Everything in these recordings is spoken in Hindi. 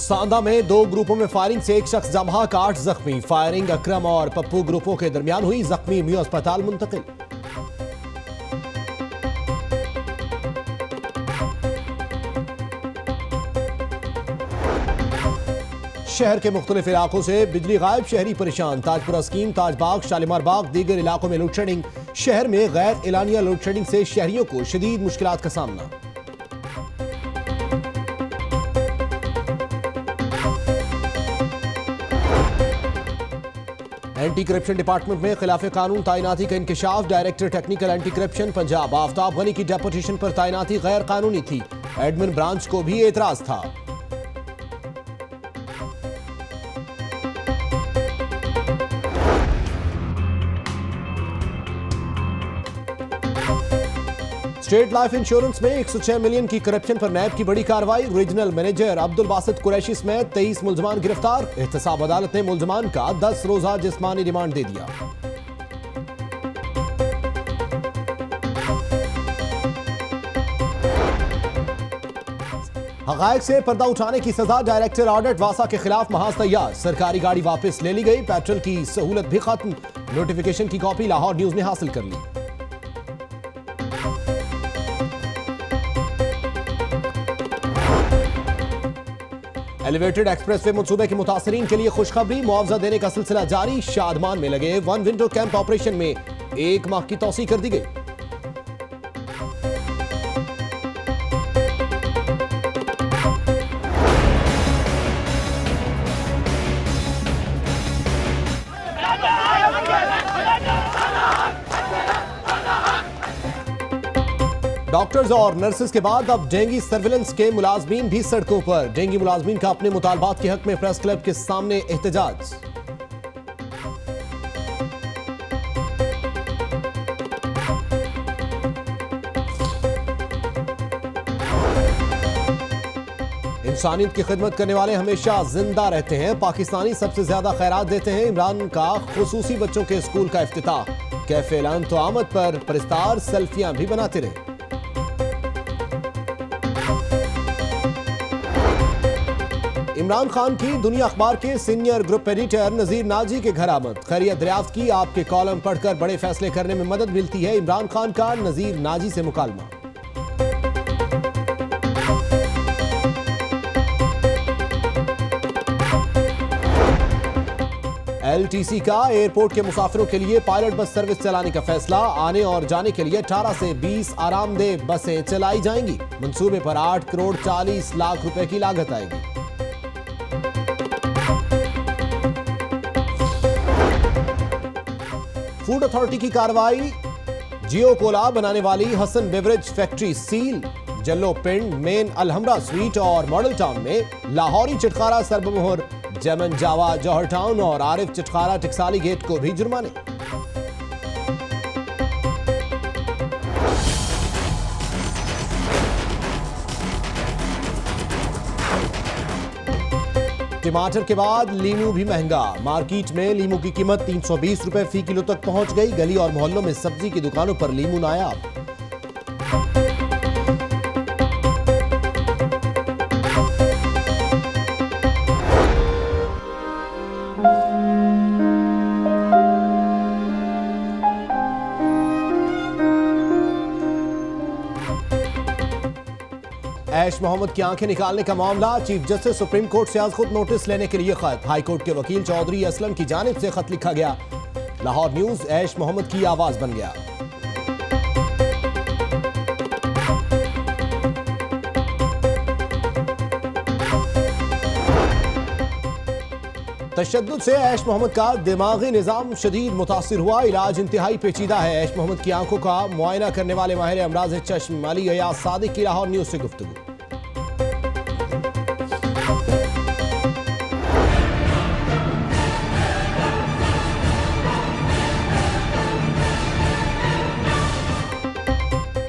सांदा में दो ग्रुपों में फायरिंग से एक शख्स जमहाक 8 जख्मी। फायरिंग अकरम और पप्पू ग्रुपों के दरमियान हुई। जख्मी मियो अस्पताल मुंतकिल। शहर के मुख्तलिफ इलाकों से बिजली गायब, शहरी परेशान। ताजपुरा स्कीम, ताजबाग, शालीमार बाग, दीगर इलाकों में लोड शेडिंग। शहर में गैर एलानिया लोड शेडिंग से शहरियों को शदीद मुश्किलात का सामना। एंटी करप्शन डिपार्टमेंट में खिलाफ कानून तैनाती का इंकशाफ। Director technical anti corruption Punjab Aftab Ghani की डेपुटेशन पर तैनाती गैर कानूनी थी। एडमिन ब्रांच को भी एतराज था। स्टेट लाइफ इंश्योरेंस में 106 मिलियन की करप्शन पर नैब की बड़ी कार्रवाई। रीजनल मैनेजर अब्दुल बासित कुरैशी समेत 23 मुल्जमान गिरफ्तार। एहतसाब अदालत ने मुल्जमान का 10 रोजा जिस्मानी रिमांड दे दिया। हक़ाइक़ से पर्दा उठाने की सजा। डायरेक्टर ऑडिट वासा के खिलाफ महाज तैयार। सरकारी गाड़ी वापस ले ली गई। पेट्रोल की सहूलत भी खत्म। नोटिफिकेशन की कॉपी लाहौर न्यूज ने हासिल कर ली। एलिवेटेड एक्सप्रेसवे मंसूबे के मुतासरीन के लिए खुशखबरी। मुआवजा देने का सिलसिला जारी। शादमान में लगे वन विंडो कैंप ऑपरेशन में 1 माह की तौसीह कर दी गई। डॉक्टर्स और नर्सेज के बाद अब डेंगू सर्विलेंस के मुलाजमीन भी सड़कों पर। डेंगू मुलाजमीन का अपने मुतालबात के हक में प्रेस क्लब के सामने एहतजाज। इंसानियत की खिदमत करने वाले हमेशा जिंदा रहते हैं। पाकिस्तानी सबसे ज्यादा खैरात देते हैं। इमरान का खुसूसी बच्चों के स्कूल का इफ्तिताह। कैफे ऐलान तो आमद पर परिस्तार सेल्फियां भी बनाते रहे। इमरान खान की दुनिया अखबार के सीनियर ग्रुप एडिटर नजीर नाजी के घर आमद। खैरियत दरियाफ्त की। आपके कॉलम पढ़कर बड़े फैसले करने में मदद मिलती है। इमरान खान का नजीर नाजी से मुकालमा। LTC का एयरपोर्ट के मुसाफिरों के लिए पायलट बस सर्विस चलाने का फैसला। आने और जाने के लिए 18 से 20 आरामदेह बसें चलाई जाएंगी। मंसूबे पर 8 करोड़ 40 लाख रुपए की लागत आएगी। फूड अथॉरिटी की कार्रवाई। जियो कोला बनाने वाली हसन बेवरेज फैक्ट्री सील। जल्लो पिंड, मेन अलहमरा स्वीट और मॉडल टाउन में लाहौरी चिटखारा सरबमोहर, जमन जावा जौहर टाउन और आरिफ चिटखारा टिकसाली गेट को भी जुर्माने। टमाटर के बाद लीमू भी महंगा। मार्केट में लीमू की कीमत 320 रुपए फी किलो तक पहुंच गई। गली और मोहल्लों में सब्जी की दुकानों पर लीमू नायाब। ऐश मोहम्मद की आंखें निकालने का मामला। चीफ जस्टिस सुप्रीम कोर्ट से आज खुद नोटिस लेने के लिए खत। हाई कोर्ट के वकील चौधरी असलम की जानिब से खत लिखा गया। लाहौर न्यूज ऐश मोहम्मद की आवाज बन गया। तशद्दुद से ऐश मोहम्मद का दिमागी निजाम शदीद मुतासिर हुआ। इलाज इंतहाई पेचीदा है। ऐश मोहम्मद की आंखों का मुआयना करने वाले माहिर अमराज चश्म अली अयाज सादिक की लाहौर न्यूज से गुफ्तगू।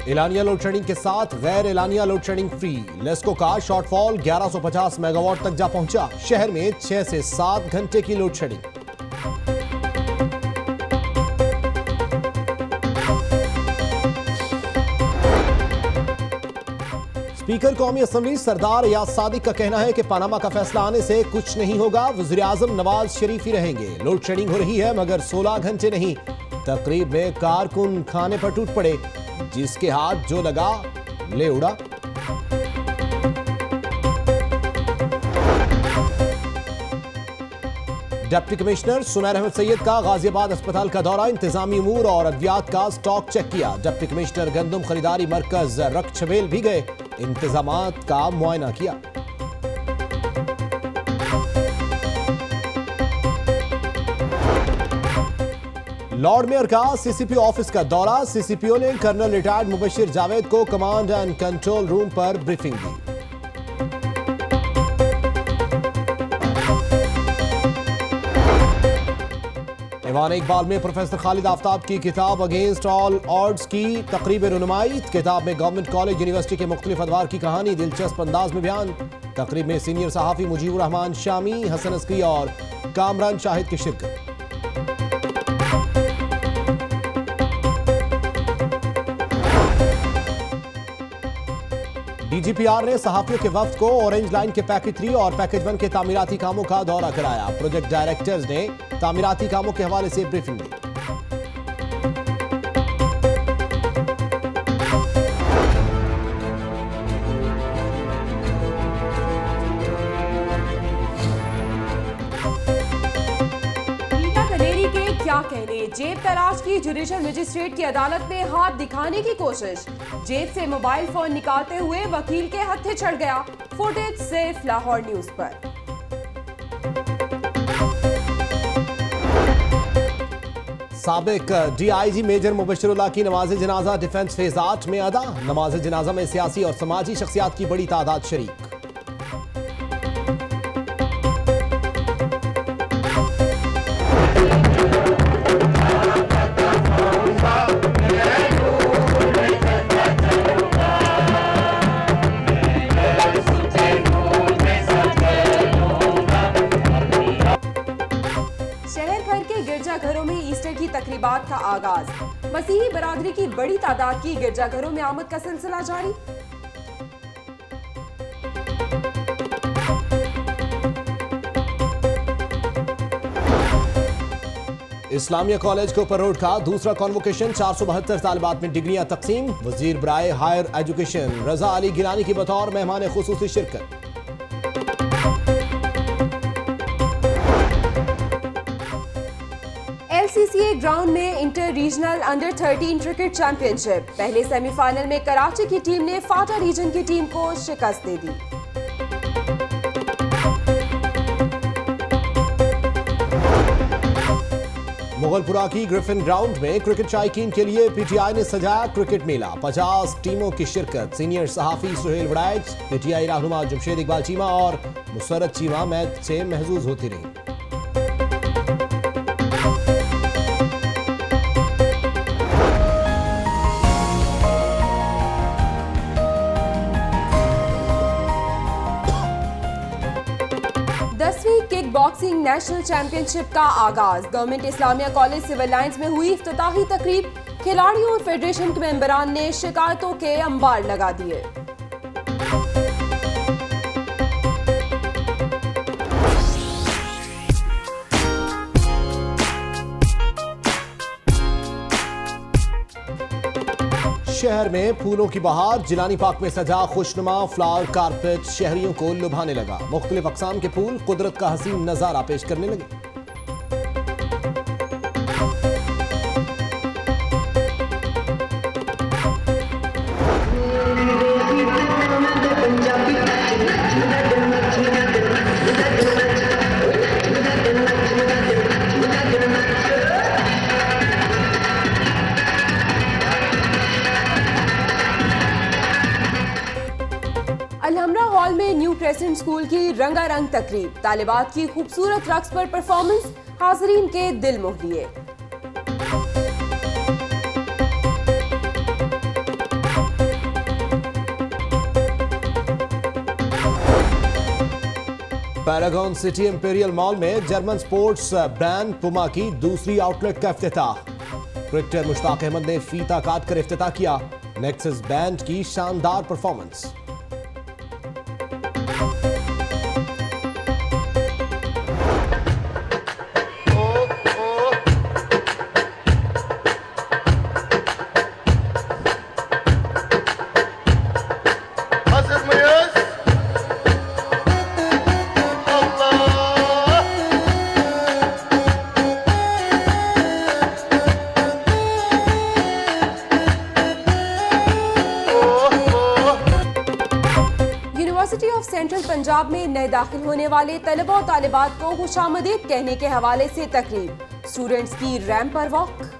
एलानिया लोड शेडिंग के साथ गैर एलानिया लोड शेडिंग फ्री। लेस्को का शॉर्टफॉल 1150 मेगावाट तक जा पहुंचा। शहर में 6 से 7 घंटे की लोड शेडिंग। स्पीकर कौमी असेंबली सरदार याद सादिक का कहना है कि पनामा का फैसला आने से कुछ नहीं होगा, वज़ीर-ए-आज़म नवाज शरीफ ही रहेंगे। लोड शेडिंग हो रही है मगर 16 घंटे नहीं। तकरीब में कारकुन खाने पर टूट पड़े, जिसके हाथ जो लगा ले उड़ा। डिप्टी कमिश्नर सुनैर अहमद सैयद का गाजियाबाद अस्पताल का दौरा, इंतजामी उमूर और अद्वियात का स्टॉक चेक किया। डिप्टी कमिश्नर गंदम खरीदारी मरकज रखछबेल भी गए, इंतजामात का मुआयना किया। लॉर्ड मेयर का सीसीपी ऑफिस का दौरा, सीसीपीओ ने कर्नल रिटायर्ड मुबशिर जावेद को कमांड एंड कंट्रोल रूम पर ब्रीफिंग दी। ईवान इकबाल में प्रोफेसर खालिद आफ्ताब की किताब अगेंस्ट ऑल ऑड्स की तकरीब रुनुमाई। किताब में गवर्नमेंट कॉलेज यूनिवर्सिटी के मुख्तलिफ अदवार की कहानी दिलचस्प अंदाज में बयान। तकरीब में सीनियर सहाफ़ी मुजीबुर रहमान शामी, हसन अस्की और कामरान शाहिद की शिरकत। डीजीपीआर ने सहाफियों के वफ्द को ऑरेंज लाइन के पैकेज 3 और पैकेज 1 के तामीराती कामों का दौरा कराया। प्रोजेक्ट डायरेक्टर्स ने तामीराती कामों के हवाले से ब्रीफिंग दी। क्या कहने, जेब तलाश की जुडिशल मजिस्ट्रेट की अदालत में हाथ दिखाने की कोशिश। जेब से मोबाइल फोन निकालते हुए वकील के हत्थे चढ़ गया। फुटेज सिर्फ लाहौर न्यूज पर। साबिक डीआईजी मेजर मुबशिरुल्लाह की नमाज जनाजा डिफेंस फेज 8 में अदा। नमाज जनाजा में सियासी और समाजी शख्सियात की बड़ी तादाद शरीक। गिरजाघरों में ईस्टर की तकरीबात का आगाज। मसीही बरादरी की बड़ी तादाद की गिरजाघरों में आमद का सिलसिला जारी। इस्लामिया कॉलेज के ऊपर रोड का दूसरा कॉन्वोकेशन, 472 तालिबात में डिग्रियां तकसीम। वजीर बराए हायर एजुकेशन रजा अली गिलानी की बतौर मेहमान खुसूसी शिरकत। LCCA ग्राउंड में inter regional under 13 cricket championship. पहले सेमीफाइनल में कराची की टीम ने फाटा रीजन की टीम को शिकस्त दे दी। मुगलपुरा की ग्रिफिन ग्राउंड में क्रिकेट शायकीन के लिए पीटीआई ने सजाया क्रिकेट मेला। 50 टीमों की शिरकत। सीनियर सहाफी सुहेल वड़ैच, पीटीआई रहनुमा जमशेद इकबाल चीमा और मुसरत चीमा मैच से महजूज होती रही। किक बॉक्सिंग नेशनल चैंपियनशिप का आगाज। Government Islamia College Civil Lines में हुई इफ्तिताही तकरीब। खिलाड़ियों और फेडरेशन के मेंबरान ने शिकायतों के अंबार लगा दिए। शहर में फूलों की बहार। जिलानी पार्क में सजा खुशनुमा फ्लावर कारपेट शहरियों को लुभाने लगा। मुख्तलिफ अक़साम के फूल कुदरत का हसीन नजारा पेश करने लगे। अलहमरा हॉल में न्यू क्रेसेंट स्कूल की रंगारंग तकरीब। तालिबात की खूबसूरत रक्स पर परफॉर्मेंस हाज़रीन के दिल मोह लिए। पैरागॉन सिटी इंपीरियल मॉल में जर्मन स्पोर्ट्स ब्रांड पुमा की दूसरी आउटलेट का इफ्तिताह। क्रिकेटर मुश्ताक अहमद ने फीता काट कर इफ्तिताह किया। नेक्सस बैंड की शानदार परफॉर्मेंस। पंजाब में नए दाखिल होने वाले तलबा और तालिबात को खुशामदीद कहने के हवाले से तकरीब, स्टूडेंट्स की रैंप पर walk.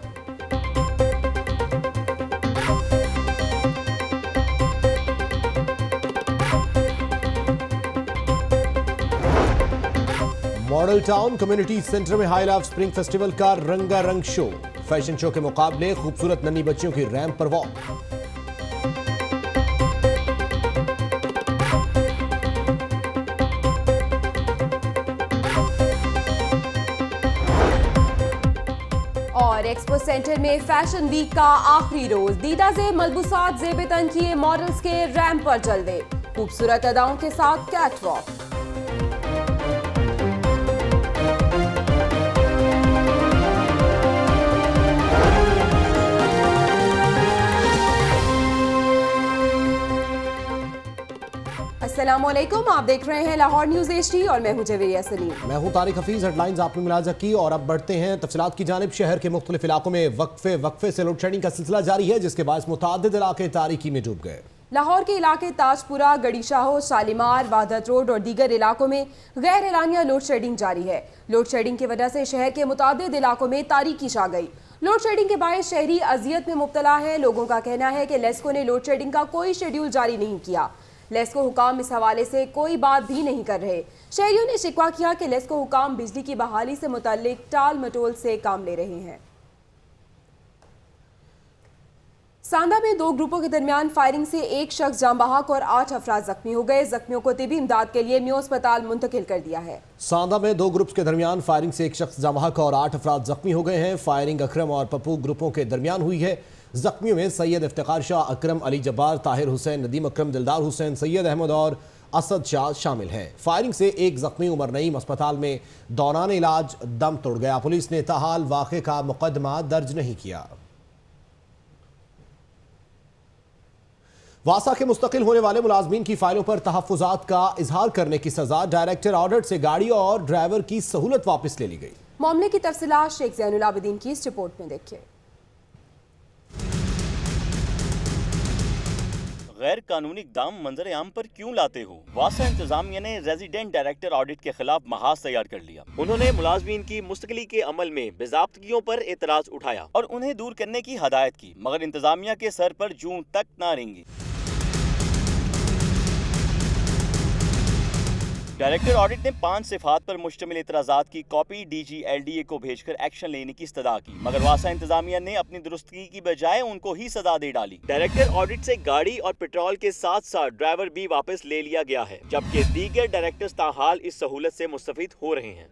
Model town community centre में हाई लाइफ स्प्रिंग फेस्टिवल का रंगारंग शो, फैशन शो के मुकाबले खूबसूरत नन्ही बच्चियों की रैंप पर वॉक। और एक्सपो सेंटर में फैशन वीक का आखिरी रोज, दीदा से मलबूसात ज़ेब तन किए मॉडल्स के रैंप पर जलवे, खूबसूरत अदाओं के साथ कैटवॉक। अस्सलामुअलैकुम, आप देख रहे हैं लाहौर न्यूज HD और मैं हूं जवेरिया सलीम। मैं हूं तारिक हफीज। हेडलाइंस आपने मुलाजा की और अब बढ़ते हैं तफसीलात की जानिब। शहर के मुख्तलिफ इलाकों में वक्फे से लोड शेडिंग का सिलसिला जारी है, जिसके बाद मुतादिद इलाके तारीकी में डूब गए। लाहौर के इलाके ताजपुरा, गड़ी शाहो, शालीमार, वादत रोड और दीगर इलाकों में गैर एलानिया लोड शेडिंग जारी है। लोड शेडिंग की वजह से शहर के मुतादिद इलाकों में तारीकी छा गई। लोड शेडिंग के बायस शहरी अजियत में मुब्तला है। लोगों का कहना है कि लेस्को ने लोड शेडिंग का कोई शेड्यूल जारी नहीं किया। लेस्को हुकाम इस हवाले से कोई बात भी नहीं कर रहे। शहरियों ने शिकवा किया कि लेस्को हुकाम बिजली की बहाली से मुताल्लिक टाल मटोल से काम ले रहे हैं। सांदा में 2 ग्रुपों के दरमियान फायरिंग से एक शख्स जान बहक और 8 अफराद जख्मी हो गए। जख्मियों को तिबी इमदाद के लिए म्यो अस्पताल मुंतकिल कर दिया है। सांदा में 2 ग्रुप्स के दरमियान फायरिंग से एक शख्स जान बहक और 8 अफराद जख्मी हो गए हैं। फायरिंग अकरम और पप्पू ग्रुपों के दरमियान हुई है। जख्मियों में सैयद इफ्तिखार शाह, अकरम अली जब्बार, ताहिर हुसैन, नदीम अकरम, दिलदार हुसैन, सैयद अहमद और असद शाह शामिल हैं। फायरिंग से एक जख्मी उमर नईम अस्पताल में दौरान इलाज दम तोड़ गया। पुलिस ने ताहाल वाक़े का मुकदमा दर्ज नहीं किया। वासा के मुस्तकिल होने वाले मुलाजमीन की फाइलों पर तहफ़्फ़ुज़ात का इजहार करने की सजा, डायरेक्टर ऑर्डर से गाड़ी और ड्राइवर की सहूलत वापस ले ली गई। मामले की तफसीलात शेख ज़ैनुल आबिदीन की इस रिपोर्ट में देखिए। गैर कानूनी इक़दाम मंजर आम पर क्यों लाते हो? वासा इंतजामिया ने रेजिडेंट डायरेक्टर ऑडिट के खिलाफ महाज तैयार कर लिया। उन्होंने मुलाजमीन की मुस्तकिली के अमल में बेज़ाब्तगियों पर एतराज उठाया और उन्हें दूर करने की हदायत की, मगर इंतजामिया के सर पर जूं तक ना रेंगी। डायरेक्टर ऑडिट ने 5 सिफात पर मुश्तमिल इतराज़ात की कॉपी DG LDA को भेजकर एक्शन लेने की इस्तदा की, मगर वासा इंतजामिया ने अपनी दुरुस्तगी की बजाय उनको ही सजा दे डाली। डायरेक्टर ऑडिट से गाड़ी और पेट्रोल के साथ साथ ड्राइवर भी वापस ले लिया गया है, जबकि दीगर डायरेक्टर्स ताहाल इस सहूलत से मुस्तफीद हो रहे हैं।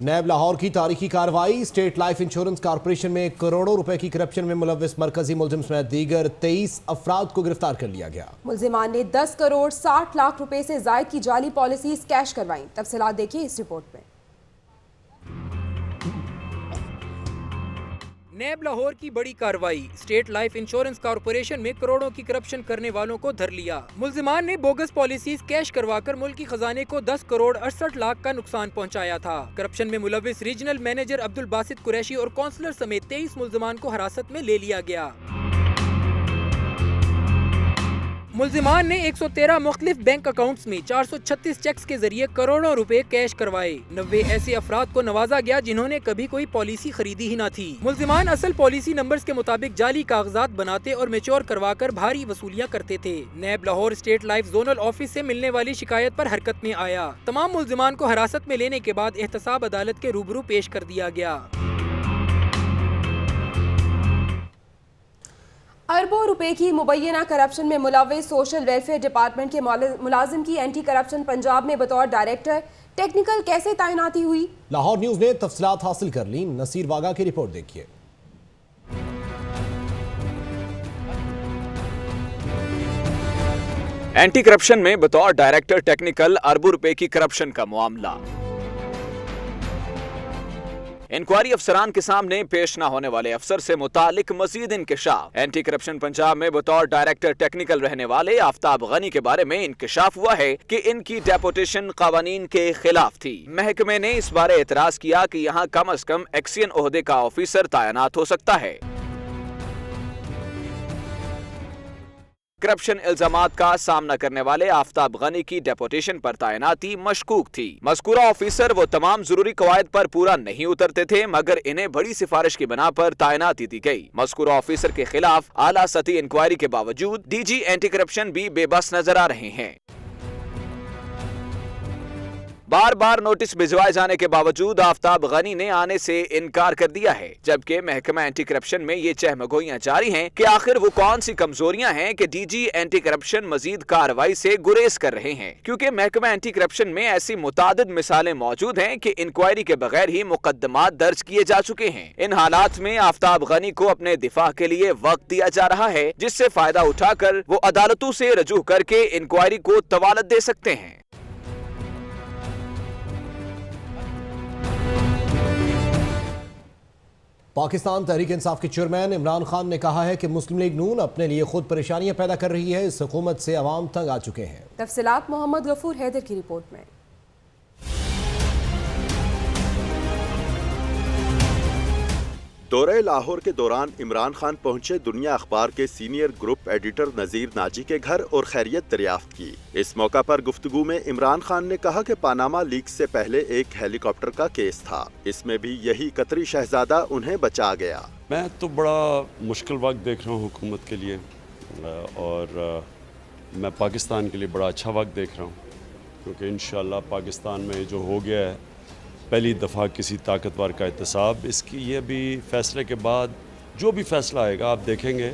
नैब लाहौर की तारीखी कार्रवाई, स्टेट लाइफ इंश्योरेंस कॉर्पोरेशन में करोड़ों रुपए की करप्शन में मुलव्विस मरकजी मुलजिम समेत दीगर 23 अफराद को गिरफ्तार कर लिया गया। मुलजिमान ने 10 करोड़ 60 लाख रुपए से जायद की जाली पॉलिसीज कैश करवाई। तफसीलात देखिए इस रिपोर्ट में। नैब लाहौर की बड़ी कार्रवाई, स्टेट लाइफ इंश्योरेंस कॉर्पोरेशन में करोड़ों की करप्शन करने वालों को धर लिया। मुल्जिमान ने बोगस पॉलिसीज कैश करवाकर मुल्की खजाने को 10 करोड़ 68 लाख का नुकसान पहुंचाया था। करप्शन में मुलव्विस रीजनल मैनेजर अब्दुल बासित कुरैशी और काउंसलर समेत 23 मुल्जिमान को हिरासत में ले लिया गया। मुल्जिमान ने 113 मुख्तलिफ बैंक अकाउंट्स में 436 चेक्स के जरिए करोड़ों रुपए कैश करवाए। 90 ऐसे अफराद को नवाजा गया जिन्होंने कभी कोई पॉलिसी खरीदी ही न थी। मुल्जिमान असल पॉलिसी नंबर्स के मुताबिक जाली कागजात बनाते और मेच्योर करवाकर भारी वसूलियां करते थे। NAB Lahore state life zonal office से मिलने वाली शिकायत पर हरकत में आया। तमाम मुल्जिमान को हिरासत में लेने के बाद एहतसाब अदालत के रूबरू पेश कर दिया गया। अरबों रुपए की मुबैना करप्शन में मुलव्विस सोशल वेलफेयर डिपार्टमेंट के मुलाजिम की एंटी करप्शन पंजाब में बतौर डायरेक्टर टेक्निकल कैसे तैनाती हुई? लाहौर न्यूज ने तफसीलात हासिल कर ली। नसीर वागा की रिपोर्ट देखिए। एंटी करप्शन में बतौर डायरेक्टर टेक्निकल अरबों रुपए की करप्शन का मामला। इंक्वायरी अफसरान के सामने पेश न होने वाले अफसर से मुतालिक मजीद इंकशाफ। एंटी करप्शन पंजाब में बतौर डायरेक्टर टेक्निकल रहने वाले आफ्ताब गनी के बारे में इंकशाफ हुआ है कि इनकी डेपुटेशन कानून के खिलाफ थी। महकमे ने इस बारे एतराज किया कि यहाँ कम अज कम एक्सियन ओहदे का ऑफिसर तैनात हो सकता है। करप्शन इल्जामात का सामना करने वाले आफ्ताब गनी की डेपुटेशन पर तैनाती मशकूक थी। मज़कूरा ऑफिसर वो तमाम जरूरी कवायद पर पूरा नहीं उतरते थे, मगर इन्हें बड़ी सिफारिश की बिना पर तैनाती दी गई। मज़कूरा ऑफिसर के खिलाफ आला सतही इंक्वायरी के बावजूद डीजी एंटी करप्शन भी बेबस नजर आ रहे हैं। बार बार नोटिस भिजवाए जाने के बावजूद आफ्ताब गनी ने आने से इनकार कर दिया है, जबकि महकमा एंटी करप्शन में ये चहमगोइयां जारी हैं कि आखिर वो कौन सी कमजोरियां हैं कि डीजी एंटी करप्शन मजीद कार्रवाई से गुरेज कर रहे हैं, क्योंकि महकमा एंटी करप्शन में ऐसी मुतादिद मिसालें मौजूद हैं कि इंक्वायरी के बगैर ही मुकदमात दर्ज किए जा चुके हैं। इन हालात में आफ्ताब गनी को अपने दिफा के लिए वक्त दिया जा रहा है, जिससे फायदा उठाकर वो अदालतों से रजू करके इंक्वायरी को तवालत दे सकते हैं। पाकिस्तान तहरीक इंसाफ के चेयरमैन इमरान खान ने कहा है कि मुस्लिम लीग नून अपने लिए खुद परेशानियां पैदा कर रही है। इस हुकूमत से अवाम तंग आ चुके हैं। तफसीलात मोहम्मद गफूर हैदर की रिपोर्ट में। दौरे लाहौर के दौरान इमरान खान पहुंचे दुनिया अखबार के सीनियर ग्रुप एडिटर नजीर नाजी के घर और खैरियत दरियाफ्त की। इस मौका पर गुफ्तगू में इमरान खान ने कहा कि पानामा लीक्स से पहले एक हेलीकॉप्टर का केस था, इसमें भी यही कतरी शहजादा उन्हें बचा गया। मैं तो बड़ा मुश्किल वक्त देख रहा हूँ हुकूमत के लिए, और मैं पाकिस्तान के लिए बड़ा अच्छा वक्त देख रहा हूँ, क्योंकि इंशाअल्लाह पाकिस्तान में जो हो गया है पहली दफ़ा किसी ताकतवर का एहतसाब, इसकी ये भी फैसले के बाद जो भी फैसला आएगा आप देखेंगे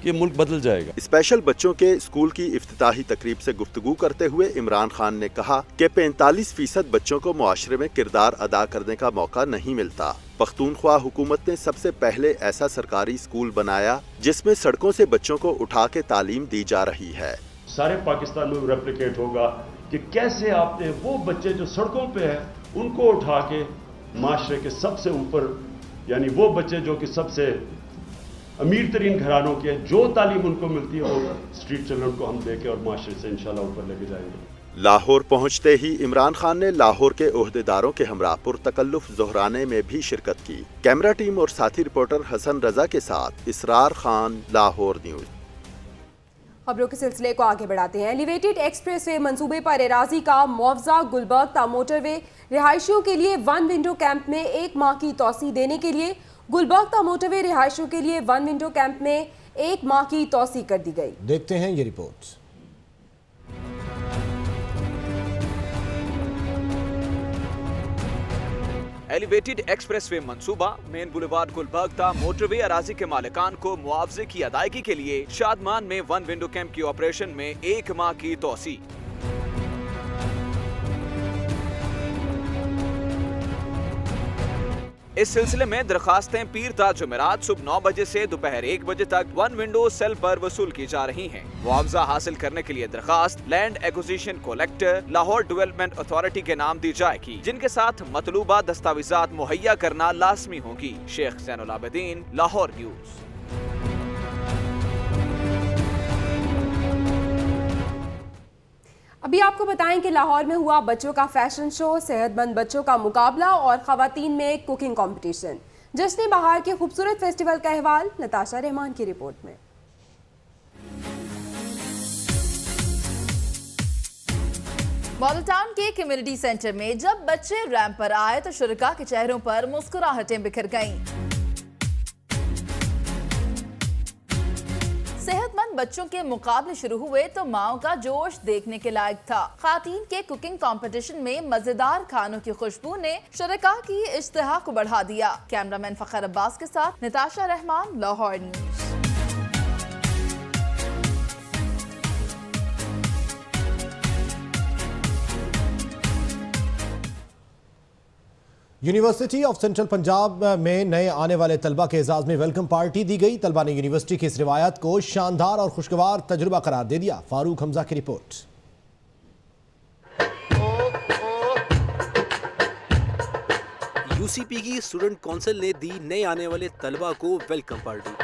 कि मुल्क बदल जाएगा। स्पेशल बच्चों के स्कूल की इफ्तिताही तकरीब से गुफ्तगू करते हुए इमरान खान ने कहा कि 45% बच्चों को मुआशरे में किरदार अदा करने का मौका नहीं मिलता। पख्तूनख्वा हुकूमत ने सबसे पहले ऐसा सरकारी स्कूल बनाया जिसमें सड़कों से बच्चों को उठा के तालीम दी जा रही है। सारे पाकिस्तान में रेप्लिकेट होगा कि कैसे आपने वो बच्चे जो सड़कों पे है उनको उठा के माशरे के सबसे ऊपर, यानी वो बच्चे जो कि सबसे अमीर तरीन घरानों के, जो तालीम उनको मिलती है वो स्ट्रीट चिल्ड्रन को हम देके और माशरे से इंशाल्लाह ऊपर लेके जाएंगे। लाहौर पहुंचते ही इमरान खान ने लाहौर के ओहदेदारों के हमरा पुरतकल्लुफ ज़ोहराने में भी शिरकत की। कैमरा टीम और साथी रिपोर्टर हसन रजा के साथ इसरार खान, लाहौर न्यूज। खबरों के सिलसिले को आगे बढ़ाते हैं। एलिवेटेड एक्सप्रेसवे मंसूबे पर एराजी का मुआवजा गुलबर्ग ता मोटरवे रिहायशियों के लिए 1 विंडो कैंप में 1 माह की तौसी देने के लिए गुलबर्ग ता मोटरवे रिहायशियों के लिए 1 विंडो कैंप में 1 माह की तौसी कर दी गई। देखते हैं ये रिपोर्ट। एलिवेटेड एक्सप्रेसवे मंसूबा मेन बुलेवार्ड गुलबर्ग ता मोटरवे अराजी के मालिकान को मुआवजे की अदायगी के लिए शादमान में 1 विंडो कैंप की ऑपरेशन में 1 माह की तौसी। इस सिलसिले में दरखास्तें पीर ता जुमेरात सुबह 9 बजे से दोपहर 1 बजे तक 1 विंडो सेल पर वसूल की जा रही हैं। मुआवजा हासिल करने के लिए दरखास्त land acquisition collector Lahore development authority के नाम दी जाएगी, जिनके साथ मतलूबा दस्तावेजात मुहैया करना लाजमी होगी। शेख ज़ैनुल आबिदीन, लाहौर न्यूज। अभी आपको बताएं कि लाहौर में हुआ बच्चों का फैशन शो, सेहतमंद बच्चों का मुकाबला और खवातीन में कुकिंग कंपटीशन। जश्न बहार के खूबसूरत फेस्टिवल का अहवाल नताशा रहमान की रिपोर्ट में। मॉडल टाउन के कम्युनिटी सेंटर में जब बच्चे रैंप पर आए तो शुरका के चेहरों पर मुस्कुराहटें बिखर गईं। सेहतमंद बच्चों के मुकाबले शुरू हुए तो माओ का जोश देखने के लायक था। खातीन के कुकिंग कंपटीशन में मजेदार खानों की खुशबू ने शुरका की इश्तिहा को बढ़ा दिया। कैमरामैन फखर अब्बास के साथ Natasha Rahman, Lahore news. University of central Punjab में नए आने वाले तलबा के एजाज में वेलकम पार्टी दी गई। तलबा ने यूनिवर्सिटी की इस रिवायत को शानदार और खुशगवार तजुर्बा करार दे दिया। फारूक हमजा की रिपोर्ट। यूसीपी की स्टूडेंट काउंसिल ने दी नए आने वाले तलबा को वेलकम पार्टी।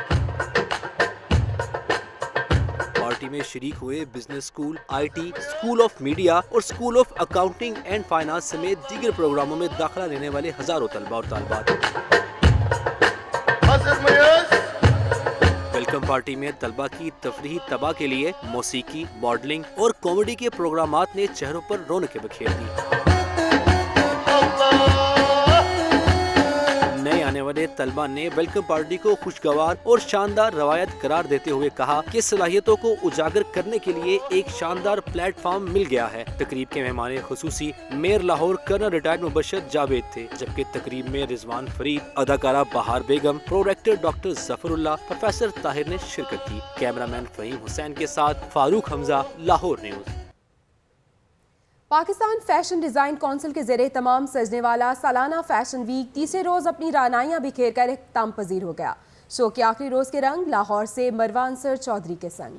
पार्टी में शरीक हुए business school, IT, school of media और school of accounting and finance समेत दीगर प्रोग्रामों में दाखिला लेने वाले हजारों तलबा और तालिबात। वेलकम पार्टी में तलबा की तफरीही तबाह के लिए मौसीकी, मॉडलिंग और कॉमेडी के प्रोग्रामात ने चेहरों पर रौनकें बखेर दी। नए आने वाले तलबा ने वेलकम पार्टी को खुशगवार और शानदार रवायत करार देते हुए कहा कि सलाहियतों को उजागर करने के लिए एक शानदार प्लेटफॉर्म मिल गया है। तकरीब के मेहमान खुसूसी mayor Lahore colonel retired Mubashar Javed थे, जबकि तकरीब में रिजवान फरीद, अदाकारा Bahar Begum, prorector doctor Zafarullah, professor Tahir ने शिरकत की। कैमरामैन फहीम हुसैन के साथ Farooq Hamza, Lahore news. Pakistan fashion design council के ज़रिए तमाम सजने वाला सालाना फैशन वीक तीसरे रोज़ अपनी रानाइयाँ बिखेर कर इख्तिताम पजीर हो गया। शो के आखिरी रोज़ के रंग लाहौर से मरवा अंसर चौधरी के संग।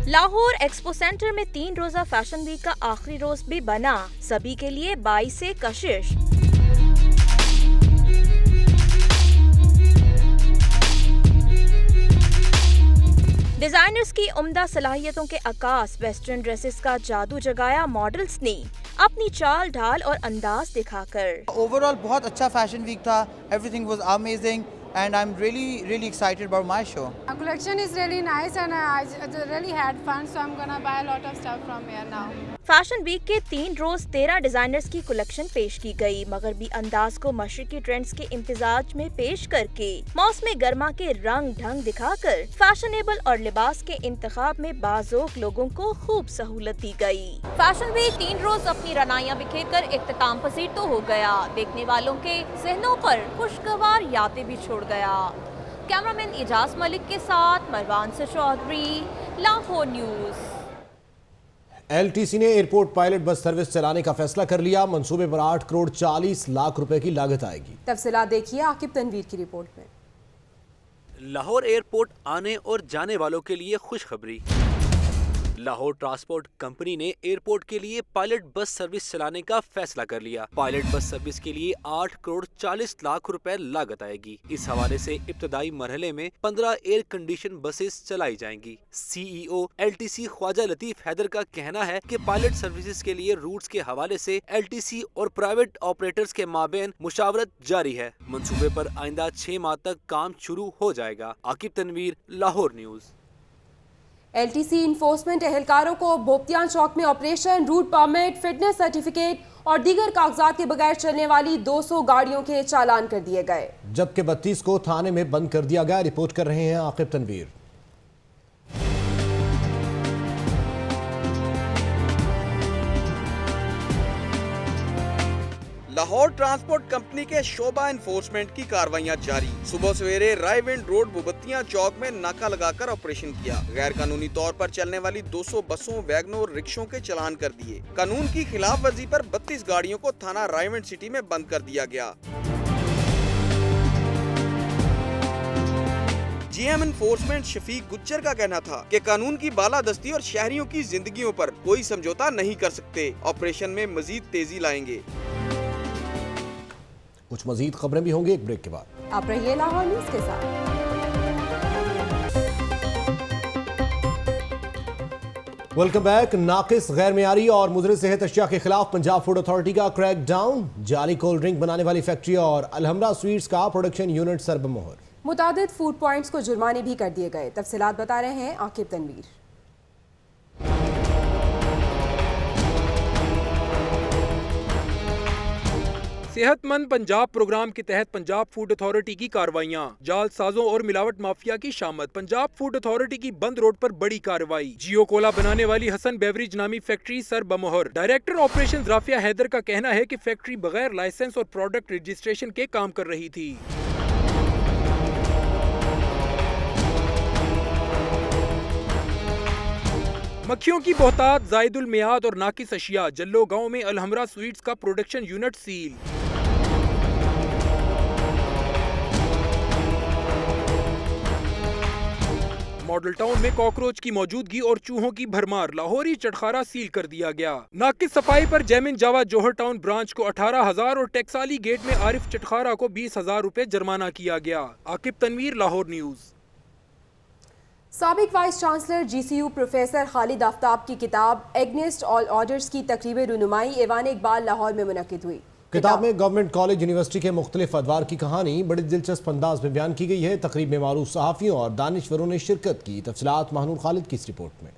लाहौर एक्सपो सेंटर में 3 रोज़ा फैशन वीक का आखिरी रोज भी बना सभी के लिए 22 से कशिश। डिजाइनर्स की उम्दा सलाहियतों के अक्कास वेस्टर्न ड्रेसेस का जादू जगाया मॉडल्स ने अपनी चाल ढाल और अंदाज दिखाकर। ओवरऑल बहुत अच्छा फैशन वीक था। Everything was amazing and I'm really excited about my show. Our collection is really nice and I really had fun, so I'm gonna buy a lot of stuff from here now. Fashion week के 3 रोज 13 डिजाइनर्स की कलेक्शन पेश की गई। मगरबी अंदाज को मशरकी ट्रेंड्स के इम्तिजाज में पेश करके मौसम गर्मा के रंग ढंग दिखाकर फैशनेबल और लिबास के इंतखाब में बाज़ोक लोगों को खूब सहूलत दी गई। फैशन वीक 3 रोज अपनी रनाइयाँ बिखेर कर इख्तिताम पसीर तो हो गया, देखने वालों के जहनों पर खुशगवार यादें भी छोड़ गया। कैमरामैन इजाज मलिक के साथ मरवान से चौधरी, लाहौर न्यूज। एलटीसी ने एयरपोर्ट पायलट बस सर्विस चलाने का फैसला कर लिया। मंसूबे पर 8 करोड़ 40 लाख रुपए की लागत आएगी। तफसीलात देखिए आकिब तनवीर की रिपोर्ट में। लाहौर एयरपोर्ट आने और जाने वालों के लिए खुशखबरी। लाहौर ट्रांसपोर्ट कंपनी ने एयरपोर्ट के लिए पायलट बस सर्विस चलाने का फैसला कर लिया। पायलट बस सर्विस के लिए 8 करोड़ 40 लाख रुपए लागत आएगी। इस हवाले से इब्तदाई मरहले में 15 एयर कंडीशन बसेस चलाई जाएंगी। सीईओ एलटीसी ख्वाजा लतीफ हैदर का कहना है कि पायलट सर्विसेज के लिए रूट्स के हवाले से एलटीसी और प्राइवेट ऑपरेटर्स के माबेन मुशावरत जारी है। मंसूबे पर आइंदा 6 माह तक काम शुरू हो जाएगा। Aqib Tanveer, Lahore news. LTC enforcement एहलकारों को भोपतियान चौक में operation, route permit, fitness certificate और दीगर कागजात के बगैर चलने वाली 200 गाड़ियों के चालान कर दिए गए, जबकि 32 को थाने में बंद कर दिया गया। रिपोर्ट कर रहे हैं आकिब तनवीर। लाहौर ट्रांसपोर्ट कंपनी के शोबा इन्फोर्समेंट की कार्रवाइयां जारी। सुबह सवेरे रायविंड रोड भूपतिया चौक में नाका लगाकर ऑपरेशन किया। गैर कानूनी तौर पर चलने वाली 200 बसों, वैगनों और रिक्शों के चालान कर दिए। कानून की खिलाफ वर्जी पर 32 गाड़ियों को थाना रायविंड सिटी में बंद कर दिया गया। जीएम इन्फोर्समेंट शफीक गुज्जर का कहना था कि कानून की बालादस्ती और शहरियों की जिंदगियों पर कोई समझौता नहीं कर सकते। ऑपरेशन में मजीद तेजी लाएंगे। कुछ मजीद खबरें भी होंगी एक ब्रेक के बाद। आप रहिए लाहौर न्यूज के साथ। Welcome back. नाकिस, गैर मियारी और मुज़र सेहत अशिया के खिलाफ पंजाब फूड अथॉरिटी का क्रैक डाउन। जाली कोल्ड ड्रिंक बनाने वाली फैक्ट्री और अलहमरा स्वीट्स का प्रोडक्शन यूनिट सरबमोहर। मुतादिद फूड पॉइंट्स को जुर्माने भी कर दिए गए। तफसीलात बता रहे हैं आकिब तनवीर। सेहतमंद पंजाब प्रोग्राम के तहत पंजाब फूड अथॉरिटी की कार्रवाइयां, जालसाजों और मिलावट माफिया की शामत। पंजाब फूड अथॉरिटी की बंद रोड पर बड़ी कार्रवाई। जियो कोला बनाने वाली हसन बेवरेज नामी फैक्ट्री सर बमोहर। डायरेक्टर ऑपरेशन राफिया हैदर का कहना है कि फैक्ट्री बगैर लाइसेंस और प्रोडक्ट रजिस्ट्रेशन के काम कर रही थी। मक्खियों की बहुतात, जायदुल मियाद और नाकिस अशिया। जल्लो गांव में अलहमरा स्वीट्स का production unit seal. Model town में कॉकरोच की मौजूदगी और चूहों की भरमार। लाहौरी चटखारा सील कर दिया गया। नाकिस सफाई पर जैमिन जावा जोहर टाउन ब्रांच को 18,000 और टेक्साली गेट में आरिफ चटखारा को 20,000 रुपए जुर्माना किया गया। आकिब तनवीर, लाहौर न्यूज। साबिक vice chancellor GCU professor Khalid Aftab की किताब एगनेस्ट ऑल ऑर्डर्स की तकरीब रुनुमाई ऐवान इकबाल लाहौर में मुनक्किद हुई। किताब में गवर्नमेंट कॉलेज यूनिवर्सिटी के मुख्तलिफ अदवार की कहानी बड़ी दिलचस्प अंदाज में बयान की गई है। तकरीब में मारूफ सहाफ़ियों और दानिश्वरों ने शिरकत की। तफसीलात महानूर खालिद की इस रिपोर्ट में।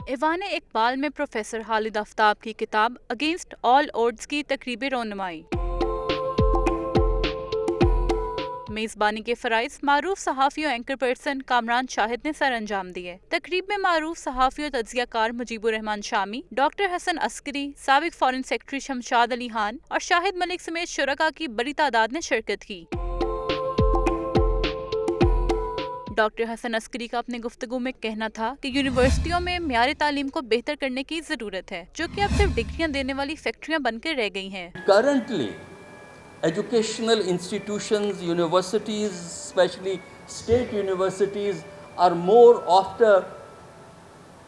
ऐवान इकबाल में प्रोफेसर खालिद आफ्ताब की किताब अगेंस्ट ऑल ऑड्स की तकरीब रोनुमाई। मेज़बानी के फ़राइज़ मारूफ सहाफ़ी और एंकर पर्सन कामरान शाहिद ने सर अंजाम दिए। तकरीब में मारूफ सहाफ़ी और तज्ज़ियाकार मुजीबुर रहमान शामी, डॉक्टर हसन अस्करी, साबिक फॉरेन सेक्रेटरी शमशाद अली खान और शाहिद मलिक समेत शुरका की बड़ी तादाद ने शिरकत की। डॉक्टर हसन अस्करी का अपने गुफ्तगू में कहना था कि यूनिवर्सिटियों में म्यारी तालीम को बेहतर करने की ज़रूरत है, जो कि अब सिर्फ डिग्रियां देने वाली फैक्ट्रियां बनकर रह गई हैं। Currently, educational institutions, universities, especially state universities, are more after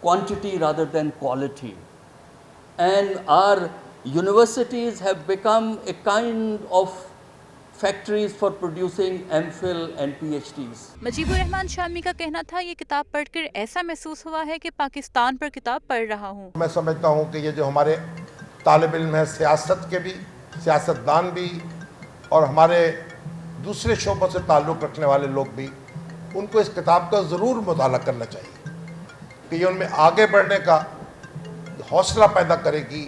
quantity rather than quality. And our universities have become a kind of factories for producing MPhil and PhDs. Mujibur Rahman Shami का कहना था, ये किताब पढ़कर ऐसा महसूस हुआ है कि पाकिस्तान पर किताब पढ़ रहा हूँ। मैं समझता हूँ कि ये जो हमारे तालिब इल्म है, सियासत के भी, सियासतदान भी और हमारे दूसरे शोबों से ताल्लुक़ रखने वाले लोग भी, उनको इस किताब का ज़रूर मुताला करना चाहिए कि ये उनमें आगे बढ़ने का हौसला पैदा करेगी,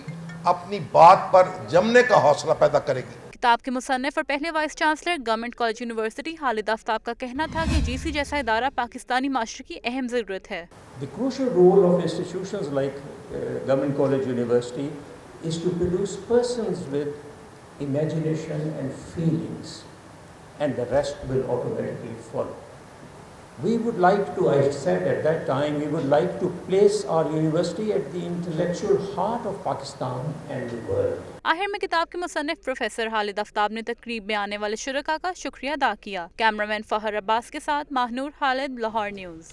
अपनी बात पर जमने का हौसला पैदा करेगी। किताब के मुसन्निफ और पहले vice chancellor government college university Khalid Aftab का कहना था कि GC जैसा इदारा पाकिस्तानी माशरे की अहम ज़रूरत है। The crucial role of institutions like Government College University is to produce persons with imagination and feelings, and the rest will automatically follow. We would like to, I said at that time, we would like to place our university at the intellectual heart of Pakistan and the world. आखिर में किताब के मुसन्निफ प्रोफेसर खालिद आफ्ताब ने तकरीब में आने वाले शुरका का शुक्रिया अदा किया। कैमरामैन फहर अब्बास के साथ महानूर खालिद, लाहौर न्यूज़।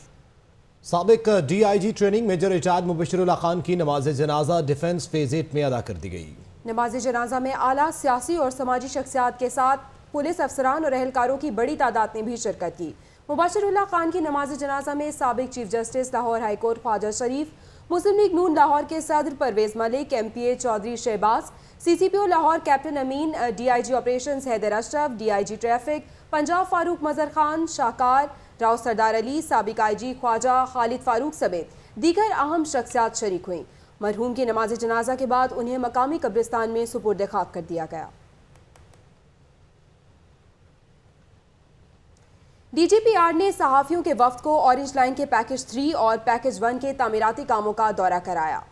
साबिक DIG training major retired Mubashirullah Khan की नमाज जनाजा डिफेंस फेज 8 में अदा कर दी गई। नमाज जनाजा में आला सियासी और समाजी शख्सियात के साथ पुलिस अफसरान और एहलकारों की बड़ी तादाद ने भी शिरकत की। मुबश्शिरुल्लाह खान की नमाज जनाजा में साबिक chief justice Lahore high court Khawaja Sharif, Muslim League Noon Lahore के सदर Pervez Malik, MPA Chaudhry Shahbaz, CCPO Lahore captain Amin, DIG operations Haider Ashraf, DIG traffic Punjab Farooq Mazhar Khan, शाहकार राव सरदार अली, साबिक IG ख्वाजा खालिद फारूक समेत दीगर अहम शख्सियात शरीक हुई। मरहूम की नमाज जनाजा के बाद उन्हें मकामी कब्रिस्तान में सुपुर्द खाक कर दिया गया। DGPR ने सहाफ़ियों के वफ्द को ऑरेंज लाइन के पैकेज 3 और पैकेज 1 के तामीराती कामों का दौरा कराया।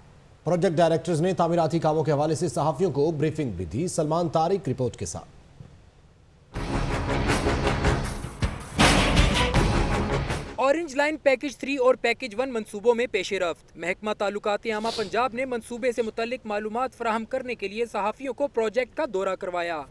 प्रोजेक्ट डायरेक्टर्स ने तामीराती कामों के हवाले से सहाफ़ियों को ब्रीफिंग भी दी। सलमान तारिक रिपोर्ट के साथ। ऑरेंज लाइन पैकेज 3 और पैकेज 1 मंसूबों में पेशरफ्त। महकमा ताल्लुकात आमा पंजाब ने मंसूबे से मुतल्लिक मालूमात फराहम करने के लिए सहाफ़ियों को प्रोजेक्ट का दौरा करवाया।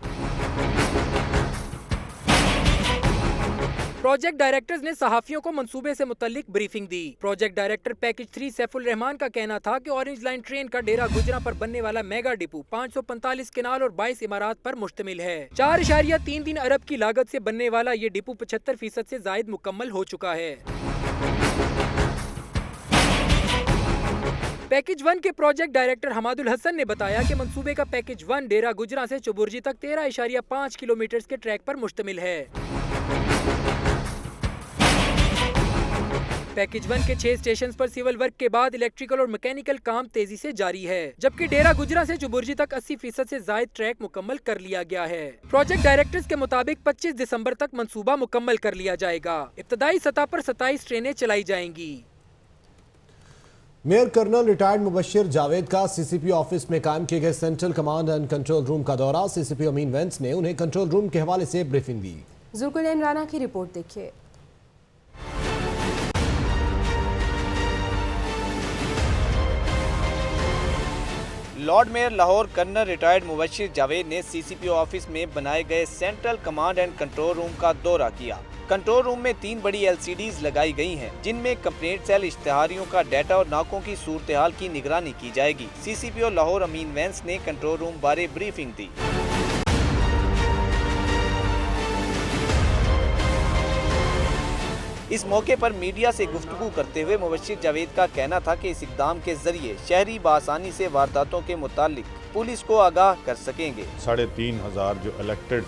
प्रोजेक्ट डायरेक्टर्स ने सहाफ़ियों को मंसूबे से मुतल्लिक ब्रीफिंग दी। Project director package 3 Saiful Rehman का कहना था कि ऑरेंज लाइन ट्रेन का डेरा गुजरा पर बनने वाला मेगा डिपो 545 केनाल और 22 इमारात पर मुश्तमिल है। 4.33 अरब की लागत से बनने वाला ये डिपो 75% से जायद मुकम्मल हो चुका है। पैकेज 1 के प्रोजेक्ट डायरेक्टर हमादुल हसन ने बताया कि मंसूबे का पैकेज 1 डेरा गुजरा से चुबुर्जी तक 13.5 किलोमीटर के ट्रैक पर मुश्तमिल है। पैकेज 1 के 6 स्टेशन पर सिविल वर्क के बाद इलेक्ट्रिकल और मैकेनिकल काम तेजी से जारी है, जबकि डेरा गुजरा से चुबुर्जी तक 80% से जायद ट्रैक मुकम्मल कर लिया गया है। प्रोजेक्ट डायरेक्टर्स के मुताबिक 25 दिसंबर तक मंसूबा मुकम्मल कर लिया जाएगा। इब्तदाई सतह पर 27 ट्रेनें चलाई जाएंगी। Mayor colonel retired Mubashir Javed का CCP ऑफिस में कायम किए गए central command and control room का दौरा। CCP अमीन वेंस ने उन्हें कंट्रोल रूम के हवाले से ब्रीफिंग दी। जुल्कुलैन राना की रिपोर्ट देखिए। Lord mayor Lahore colonel retired Mubashir Javed ने CCP ऑफिस में बनाए गए central command and control room का दौरा किया। कंट्रोल रूम में 3 बड़ी LCDs लगाई गई हैं, जिनमें कंप्लेंट सेल, इश्तिहारियों का डाटा और नाकों की सूरत-ए-हाल की निगरानी की जाएगी। CCPO लाहौर अमीन वेंस ने कंट्रोल रूम बारे ब्रीफिंग दी। इस मौके पर मीडिया से गुफ्तगू करते हुए मुबश्शिर जावेद का कहना था कि इस इक़दाम के जरिए शहरी बआसानी से वारदातों के मुतालिक पुलिस को आगाह कर सकेंगे। 3,500 जो इलेक्टेड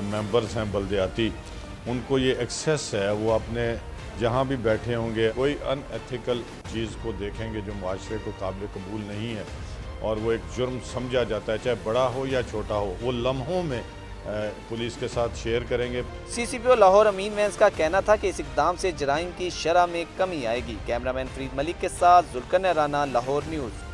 मेंबर्स हैं बल्दियाती, उनको ये एक्सेस है, वो अपने जहाँ भी बैठे होंगे कोई अनएथिकल चीज़ को देखेंगे जो मुआशरे को काबिल कबूल नहीं है और वो एक जुर्म समझा जाता है, चाहे बड़ा हो या छोटा हो, वो लम्हों में पुलिस के साथ शेयर करेंगे। CCPO लाहौर अमीन वैंस का कहना था कि इस इक़दाम से जराइम की शरह में कमी आएगी। कैमरामैन फरीद मलिक के साथ जुल्कन राना, लाहौर न्यूज़।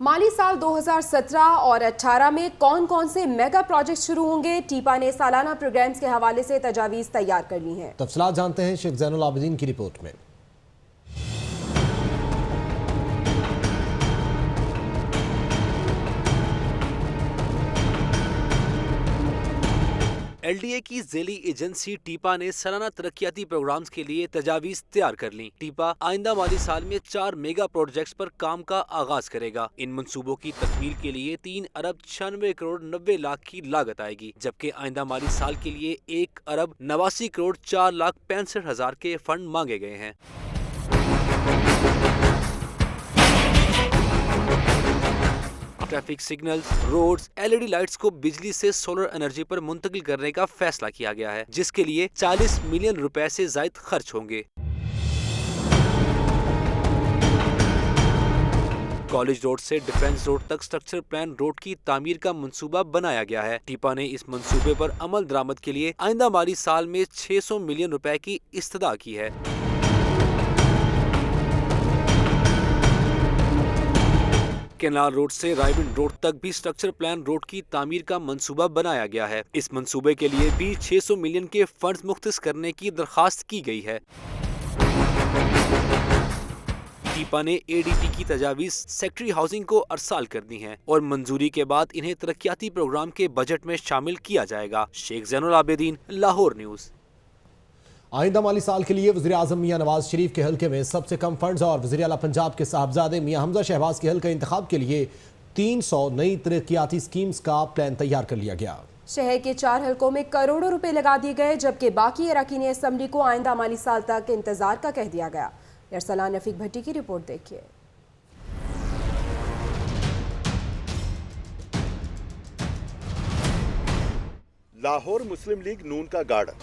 माली साल 2017 और 18 में कौन कौन से मेगा प्रोजेक्ट शुरू होंगे? टीपा ने सालाना प्रोग्राम्स के हवाले से तजावीज़ तैयार कर ली हैं। तफसीलात जानते हैं शेख ज़ैनुल आबिदीन की रिपोर्ट में। LDA की ज़ेली एजेंसी टीपा ने सालाना तरक्याती प्रोग्राम्स के लिए तजावीज़ तैयार कर ली। टीपा आइंदा माली साल में 4 मेगा प्रोजेक्ट्स पर काम का आगाज करेगा। इन मंसूबों की तकमील के लिए 3 अरब 96 करोड़ 90 लाख की लागत आएगी, जबकि आइंदा माली साल के लिए 1 अरब 89 करोड़ 4 लाख 65 हजार के फंड मांगे गए हैं। Traffic signals, roads, LED lights को बिजली से सोलर एनर्जी पर मुंतकिल करने का फैसला किया गया है, जिसके लिए 40 मिलियन रुपए से ज्यादा खर्च होंगे। कॉलेज रोड से डिफेंस रोड तक स्ट्रक्चर प्लान रोड की तामीर का मंसूबा बनाया गया है। टीपा ने इस मंसूबे पर अमल दरामद के लिए आइंदा माली साल में 600 मिलियन रुपए की इस्तदा की है। केनाल रोड से रायविंड रोड तक भी स्ट्रक्चर प्लान रोड की तामीर का मंसूबा बनाया गया है। इस मंसूबे के लिए भी 600 मिलियन के फंड्स मुख्तस करने की दरखास्त की गई है। टीपा ने ADP की तजावीज़ सेक्रेटरी हाउसिंग को अरसाल कर दी हैं और मंजूरी के बाद इन्हें तरक्याती प्रोग्राम के बजट में शामिल किया जाएगा। शेख ज़ैनुल आबिदीन, लाहौर न्यूज़। आइंदा माली साल के लिए वज़ीर आज़म मियां नवाज शरीफ के हल्के में सबसे कम फंड्स और वज़ीर आला पंजाब के साहबजादे मियां हमजा शहबाज के हल्के इंतखाब के लिए 300 नई तरक्याती स्कीम्स का प्लान तैयार कर लिया गया। शहर के 4 हल्कों में करोड़ों रुपए लगा दिए गए, जबकि बाकी अरकान असम्बली को आइंदा माली साल तक इंतजार का कह दिया गया। अरसलान रफीक भट्टी की रिपोर्ट देखिए। लाहौर मुस्लिम लीग नून का गार्डन,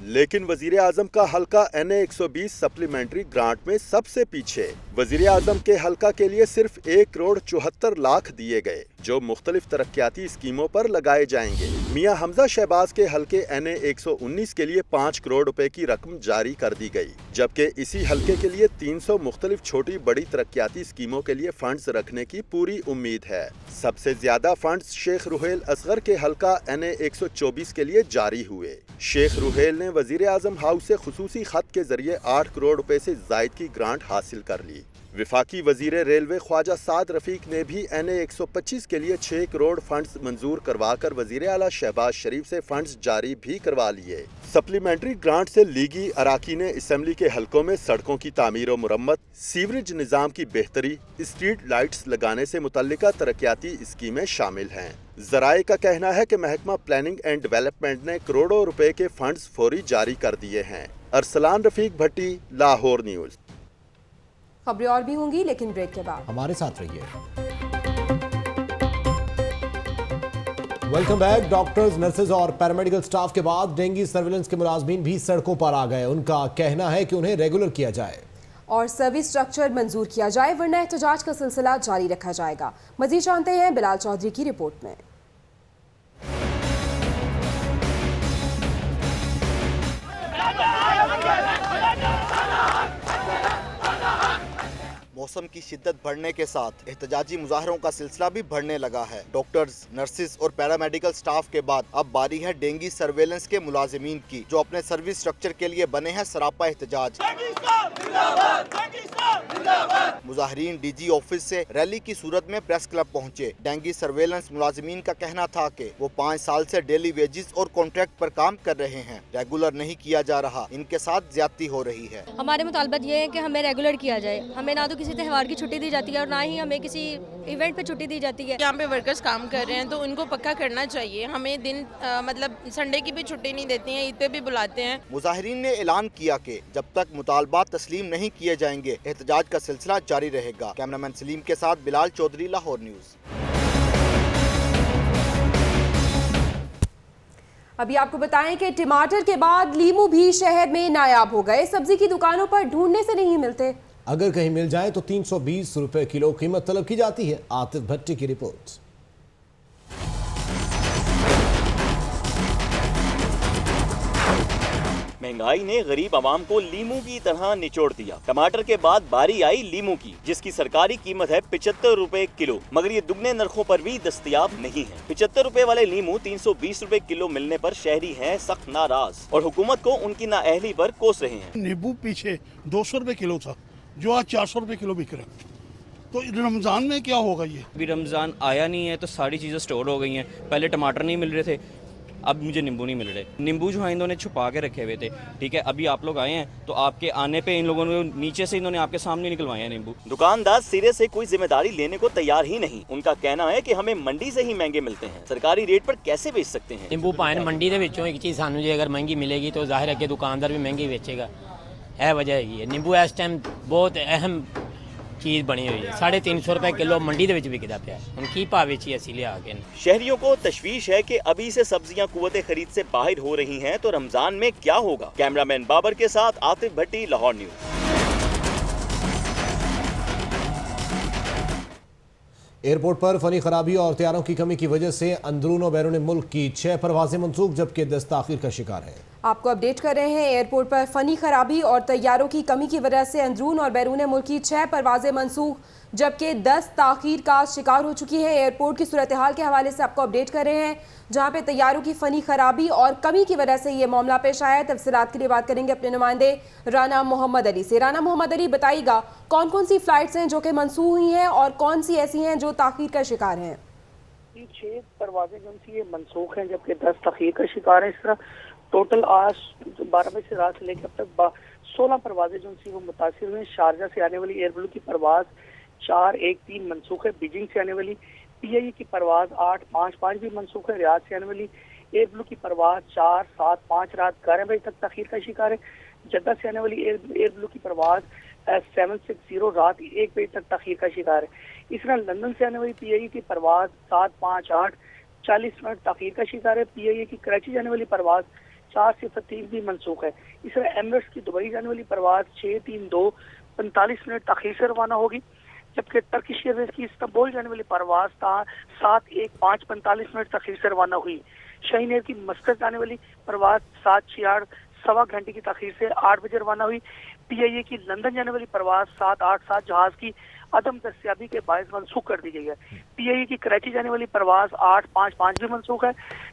लेकिन वजीर आजम का हल्का NA 120 सप्लीमेंट्री ग्रांट में सबसे पीछे। वजीर आजम के हल्का के लिए सिर्फ 1 करोड़ 74 लाख दिए गए, जो मुख्तलिफ तरक्याती स्कीमों पर लगाए जाएंगे। मियां हमजा शहबाज के हल्के NA 119 के लिए 5 करोड़ रुपए की रकम जारी कर दी गई, जबकि इसी हल्के के लिए 300 मुख्तलिफ छोटी बड़ी तरक्याती स्कीमों के लिए फंड्स रखने की पूरी उम्मीद है। सबसे ज्यादा फंड्स शेख रुहेल असगर के हल्का NA 124 के लिए जारी हुए। शेख रुहेल ने वजीर आजम हाउस से खुसूसी खत के जरिए 8 करोड़ रुपए से जायद की ग्रांट हासिल कर ली। विफाकी वजीर रेलवे ख्वाजा साद रफीक ने भी NA 125 के लिए 6 करोड़ फंड्स मंजूर करवाकर वजीर आला शहबाज शरीफ से फंड्स जारी भी करवा लिए। सप्लीमेंट्री ग्रांट से लीगी अराकीन असम्बली के हलकों में सड़कों की तामीर और मुरम्मत, सीवरेज निज़ाम की बेहतरी, स्ट्रीट लाइट्स लगाने से मुतल्लिका तरक्याती स्कीमें शामिल हैं। जराए का कहना है कि महकमा प्लानिंग एंड डेवलपमेंट ने करोड़ों रुपए के फंड्स फौरी जारी कर दिए हैं। अरसलान रफीक भट्टी, लाहौर न्यूज़। खबरें और भी होंगी, लेकिन ब्रेक के बाद हमारे साथ रहिए। Welcome back. डॉक्टर्स, नर्सेज और पैरामेडिकल स्टाफ के बाद डेंगू सर्विलेंस के मुलाजमीन भी सड़कों पर आ गए। उनका कहना है कि उन्हें रेगुलर किया जाए और सर्विस स्ट्रक्चर मंजूर किया जाए, वरना एहतजाज का सिलसिला जारी रखा जाएगा। मजीद जानते हैं बिलाल चौधरी की रिपोर्ट में। मौसम की शिद्दत बढ़ने के साथ एहतजाजी मुजाहरों का सिलसिला भी बढ़ने लगा है। डॉक्टर्स, नर्सिस और पैरामेडिकल स्टाफ के बाद अब बारी है डेंगू सर्वेलेंस के मुलाजिमीन की, जो अपने सर्विस स्ट्रक्चर के लिए बने हैं सरापा एहतजाज। मुजाहरीन DG ऑफिस से रैली की सूरत में प्रेस क्लब पहुँचे। डेंगू सर्वेलेंस मुलाजिमीन का कहना था कि वो 5 साल से डेली वेजेस और कॉन्ट्रैक्ट पर काम कर रहे हैं, रेगुलर नहीं किया जा रहा, इनके साथ ज्यादती हो रही है। हमारे मुतालबत ये है कि हमें रेगुलर किया जाए, हमें ना तो किसी त्यौहार की छुट्टी दी जाती है और ना ही हमें किसी इवेंट पे छुट्टी दी जाती है। यहाँ पे वर्कर्स काम कर रहे हैं तो उनको पक्का करना चाहिए। हमें दिन मतलब संडे की भी छुट्टी नहीं देती हैं, ईद पे भी बुलाते हैं। मुजाहिरीन ने ऐलान किया कि जब तक मुतालबात तस्लीम नहीं किए जाएंगे एहतजाज का सिलसिला जारी रहेगा। कैमरामैन सलीम के साथ बिलाल चौधरी, लाहौर न्यूज़। अभी आपको बताएं कि टमाटर के बाद लीमू भी शहर में नायाब हो गए। सब्जी की दुकानों पर ढूंढने से नहीं मिलते। अगर कहीं मिल जाए तो 320 रुपए किलो कीमत तलब की जाती है। आतिफ भट्टी की रिपोर्ट। महंगाई ने गरीब आवाम को लीमू की तरह निचोड़ दिया। टमाटर के बाद बारी आई लीमू की, जिसकी सरकारी कीमत है 75 रुपए किलो, मगर ये दुगने नरखों पर भी दस्तयाब नहीं है। 75 रुपए वाले लीमू 320 रुपए किलो मिलने पर शहरी हैं सख्त नाराज और हुकूमत को उनकी नाअहली पर कोस रहे हैं। नींबू पीछे 200 रुपए किलो था, जो आज 400 रुपए किलो बिक रहा है। तो रमजान में क्या होगा? ये अभी रमजान आया नहीं है तो सारी चीज़ें स्टोर हो गई हैं। पहले टमाटर नहीं मिल रहे थे, अब मुझे नींबू नहीं मिल रहे। नींबू जो है इन्होंने छुपा के रखे हुए थे, ठीक है। अभी आप लोग आए हैं तो आपके आने पे इन लोगों ने नीचे से इन्होंने आपके सामने निकलवाए हैं नींबू। दुकानदार सिरे से कोई जिम्मेदारी लेने को तैयार ही नहीं। उनका कहना है कि हमें मंडी से ही महंगे मिलते हैं, सरकारी रेट पर कैसे बेच सकते हैं। नींबू पाए मंडी के विचों एक चीज़ सानू जे अगर महंगी मिलेगी तो जाहिर है कि दुकानदार भी महंगी बेचेगा। यह वजह है। नींबू इस टाइम बहुत अहम चीज़ बनी हुई है। 350 रुपए किलो मंडी के बिकता पाया। हम की भाव बेची असी लिया के। शहरियों को तशवीश है कि अभी से सब्जियां कुव्वते खरीद से बाहर हो रही हैं, तो रमजान में क्या होगा। कैमरामैन बाबर के साथ आतिफ भट्टी, लाहौर न्यूज़। एयरपोर्ट पर फनी खराबी और तैयारों की कमी की वजह से अंदरून और बैरून मुल्क की 6 परवाजें मनसूख, जबकि 10 ताखीर का शिकार है। आपको अपडेट कर रहे हैं। एयरपोर्ट पर फनी खराबी और तैयारों की कमी की वजह से अंदरून और बैरून मुल्क की 6 परवाजें मनसूख, जबकि 10 ताखीर का शिकार हो चुकी है। एयरपोर्ट की सूरत हाल के हवाले से आपको अपडेट कर रहे हैं, जहां पे तैयारों की फनी खराबी और कमी की वजह से ये मामला पेश आया है। तफसीलात के लिए बात करेंगे अपने नुमाइंदे राना मोहम्मद अली से। राना मोहम्मद अली, बताइएगा कौन कौन सी फ्लाइट्स हैं जो कि मनसूख हुई हैं और कौन सी ऐसी हैं जो ताखीर का शिकार हैं। 6 परवाजें जो सी मनसूख हैं, जबकि 10 ताखीर का शिकार है। इस तरह टोटल आज 12 बजे से रात से लेकर अब तक 16 परवाजें जो सी वो मुतासिर हुई। शारजा से आने वाली एयरब्लू की परवाज 413 मनसूख है। बीजिंग से आने वाली PIE की परवाज 855 भी मनसूख है। रियाद से आने वाली एयरब्लू की परवाज 475 रात 11 बजे तक ताखीर का शिकार है। जद्दा से आने वाली एयरब्लू की परवाज 760 रात 1 बजे तक ताखीर का शिकार है। इस तरह लंदन से आने वाली PIE की परवाज 758 40 मिनट ताखीर का शिकार है। PIE की कराची जाने वाली परवाज 430 भी मनसूख है। इस तरह एमिरेट्स की दुबई जाने वाली परवाज 632 45 मिनट ताखीर से रवाना होगी, जबकि टर्किश एयरवेज की इस्तांबुल जाने वाली परवाज 715 45 मिनट ताखीर से रवाना हुई। शाहीन एयर की मस्कत जाने वाली परवाज 768 सवा घंटे की ताखीर से 8 बजे रवाना हुई। PIE की लंदन जाने वाली परवाज 787 जहाज की अदम दस्तियाबी के बायस मनसूख कर दी गई है। PIE की कराची जाने वाली परवाज 855 भी मनसूख है।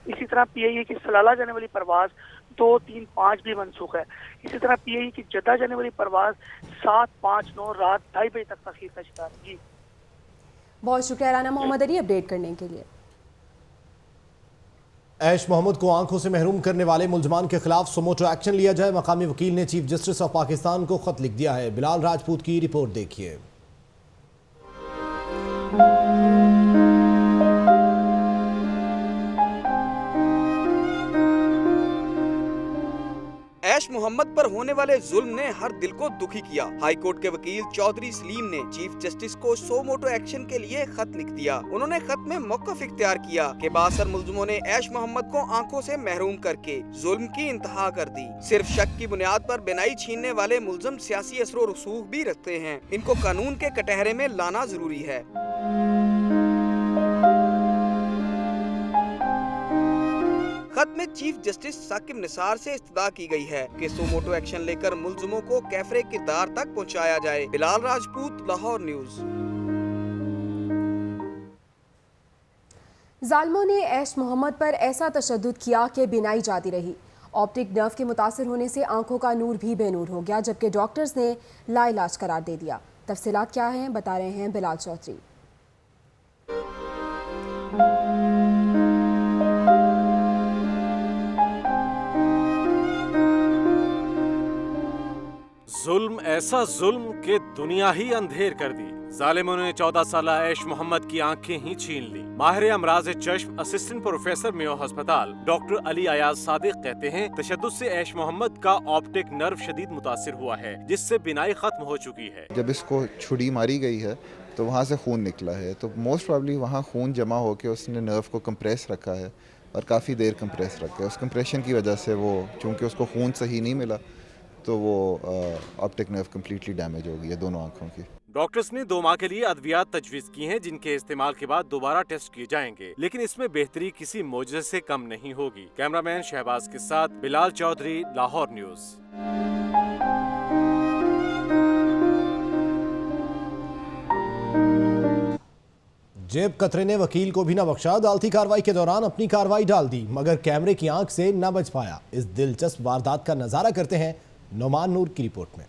इसी तरह PIE की सलाला जाने वाली परवाज 235 भी मनसूख है। इसी तरह PIE की जद्दा जाने वाली परवाज 759 रात 2:30 बजे तक ताखीर का शिकार। जी बहुत शुक्रिया राना मोहम्मद अली अपडेट करने के लिए। ऐश मोहम्मद को आंखों से महरूम करने वाले मुलजमान के खिलाफ सुमोटो एक्शन लिया जाए। मकामी वकील ने चीफ जस्टिस ऑफ पाकिस्तान को खत लिख दिया है। बिलाल राजपूत की रिपोर्ट देखिए। ऐश मोहम्मद पर होने वाले जुल्म ने हर दिल को दुखी किया। हाई कोर्ट के वकील चौधरी सलीम ने चीफ जस्टिस को सो मोटो एक्शन के लिए खत लिख दिया। उन्होंने खत में मौक़िफ़ इख्तियार किया कि बासर मुल्ज़िमों ने ऐश मोहम्मद को आंखों से महरूम करके जुल्म की इंतहा कर दी। सिर्फ शक की बुनियाद पर बिनाई छीनने वाले मुल्ज़िम सियासी असर रसूख भी रखते हैं। इनको कानून के कटहरे में लाना जरूरी है। खत में चीफ जस्टिस साकिब निसार से इस्तदा की गई है कि सुमोटो एक्शन लेकर मुल्ज़िमों को कैफरे किरदार तक पहुंचाया जाए। बिलाल राजपूत, लाहौर न्यूज़। जालिमों ने ऐश मोहम्मद पर ऐसा तशद्दुद किया कि बिनाई जाती रही। ऑप्टिक नर्व के मुतासर होने से आंखों का नूर भी बेनूर हो गया, जबकि डॉक्टर्स ने लाइलाज करार दे दिया। तफसीलात क्या हैं, बता रहे हैं बिलाल चौधरी। जुल्म ऐसा जुल्म कि दुनिया ही अंधेर कर दी। जालिमों ने 14 साल ऐश मोहम्मद की आंखें ही छीन ली। माहिर अमराज चश्म असिस्टेंट प्रोफेसर मेयो अस्पताल डॉक्टर अली अयाज सादिक कहते हैं तशद्दुद से ऐश मोहम्मद का ऑप्टिक नर्व शदीद मुतासिर हुआ है, जिससे बिनाई खत्म हो चुकी है। जब इसको छुरी मारी गई है तो वहाँ से खून निकला है, तो मोस्ट प्रॉब्ली वहाँ खून जमा होकर उसने नर्व को कंप्रेस रखा है और काफ़ी देर कंप्रेस रखा है। उस कंप्रेशन की वजह से वो, चूँकि उसको खून सही नहीं मिला, तो वो ऑप्टिक नर्व कम्प्लीटली डैमेज हो गई है दोनों आँखों की। डॉक्टर्स ने 2 माह के लिए अद्वियात तजवीज़ की हैं, जिनके इस्तेमाल के बाद दोबारा टेस्ट किए जाएंगे, लेकिन इसमें बेहतरी किसी मोजज़े से कम नहीं होगी। कैमरामैन शहबाज के साथ बिलाल चौधरी, लाहौर न्यूज़। जेब कतरे ने वकील को भी न बख्शा। अदालती कार्रवाई के दौरान अपनी कार्रवाई डाल दी, मगर कैमरे की आंख से न बच पाया। इस दिलचस्प वारदात का नजारा करते हैं नोमान नूर की रिपोर्ट में।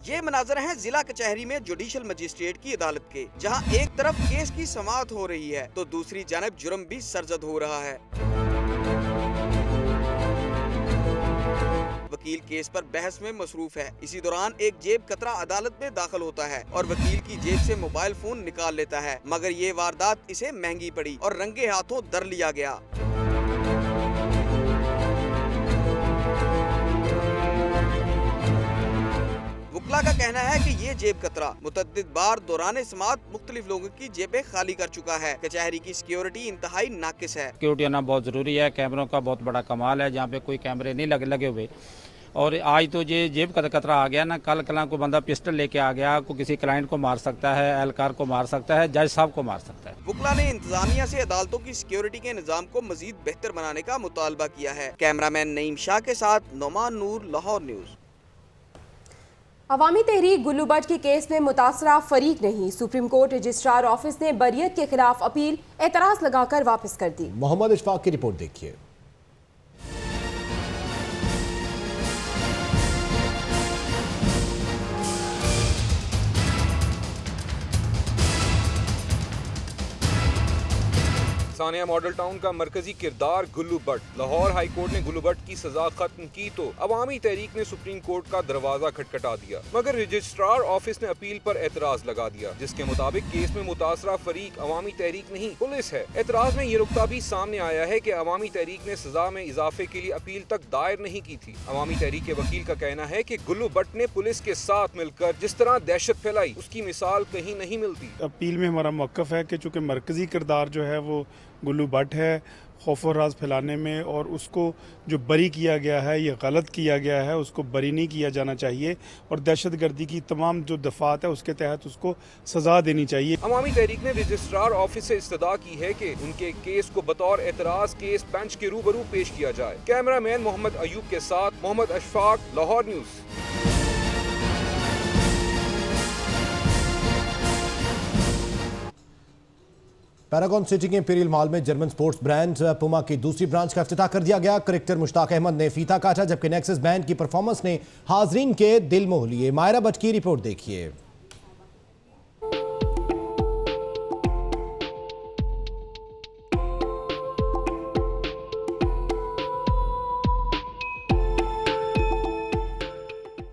ये मनाजर हैं जिला कचहरी में जुडिशल मजिस्ट्रेट की अदालत के, जहां एक तरफ केस की समाअत हो रही है तो दूसरी जानब जुर्म भी सरजद हो रहा है। वकील केस पर बहस में मसरूफ है। इसी दौरान एक जेब कतरा अदालत में दाखिल होता है और वकील की जेब से मोबाइल फोन निकाल लेता है, मगर ये वारदात इसे महंगी पड़ी और रंगे हाथों दर लिया गया। वकला का कहना है कि ये जेब कतरा मुतअद्दिद बार दौरान समाअत मुख्तलिफ लोगों की जेबें खाली कर चुका है। कचहरी की सिक्योरिटी इंतहाई नाकिस है। सिक्योरिटी आना बहुत ज़रूरी है। कैमरों का बहुत बड़ा कमाल है, जहाँ पे कोई कैमरे नहीं लगे हुए। और आज तो ये जेब का कतरा आ गया ना, कल को बंदा पिस्टल लेके आ गया, को किसी क्लाइंट को मार सकता है, एहलकार को मार सकता है, जज साहब को मार सकता है। वकला ने इंतजामिया से अदालतों की सिक्योरिटी के निजाम को मजीद बेहतर बनाने का मुतालबा किया है। कैमरामैन नईम शाह के साथ नोमान नूर, लाहौर न्यूज़। अवामी तहरीक गुल्लू भट्ट के केस में मुतासरा फरीक नहीं। सुप्रीम कोर्ट रजिस्ट्रार ऑफिस ने बरियत के खिलाफ अपील एतराज लगाकर वापस कर दी। मोहम्मद इशफाक की रिपोर्ट देखिए। सानिया मॉडल टाउन का मरकजी किरदार गुल्लू भट्ट। लाहौर हाई कोर्ट ने गुल्लू भट्ट की सजा खत्म की तो अवामी तहरीक ने सुप्रीम कोर्ट का दरवाजा खटखटा दिया, मगर रजिस्ट्रार ऑफिस ने अपील पर एतराज लगा दिया, जिसके मुताबिक केस में मुतासरा फरीक अवामी तहरीक नहीं पुलिस है। एतराज में ये नुक्ता भी सामने आया है कि अवामी तहरीक ने सजा में इजाफे के लिए अपील तक दायर नहीं की थी। अवामी तहरीक के वकील का कहना है कि गुल्लू भट्ट ने पुलिस के साथ मिलकर जिस तरह दहशत फैलाई, उसकी मिसाल कहीं नहीं मिलती। अपील में हमारा मौक़िफ़ है कि चूँकि मरकजी किरदार जो है वो गुल्लू भट्ट है खौफ और राज फैलाने में, और उसको जो बरी किया गया है, ये गलत किया गया है, उसको बरी नहीं किया जाना चाहिए और दहशतगर्दी की तमाम जो दफात है उसके तहत उसको सजा देनी चाहिए। अवामी तहरीक ने रजिस्ट्रार ऑफिस से इस्तदा की है कि उनके केस को बतौर एतराज केस बेंच के रूबरू पेश किया जाए। कैमरामैन मोहम्मद अयूब के साथ Mohammad Ashfaq, Lahore news. Paragon City के इंपीरियल मॉल में जर्मन स्पोर्ट्स ब्रांड पुमा की दूसरी ब्रांच का इफ्तिताह कर दिया गया। करेक्टर मुश्ताक अहमद ने फीता काटा, जबकि नेक्सस बैंड की परफॉर्मेंस ने हाजरीन के दिल मोह लिए। मायरा भट्ट की रिपोर्ट देखिए।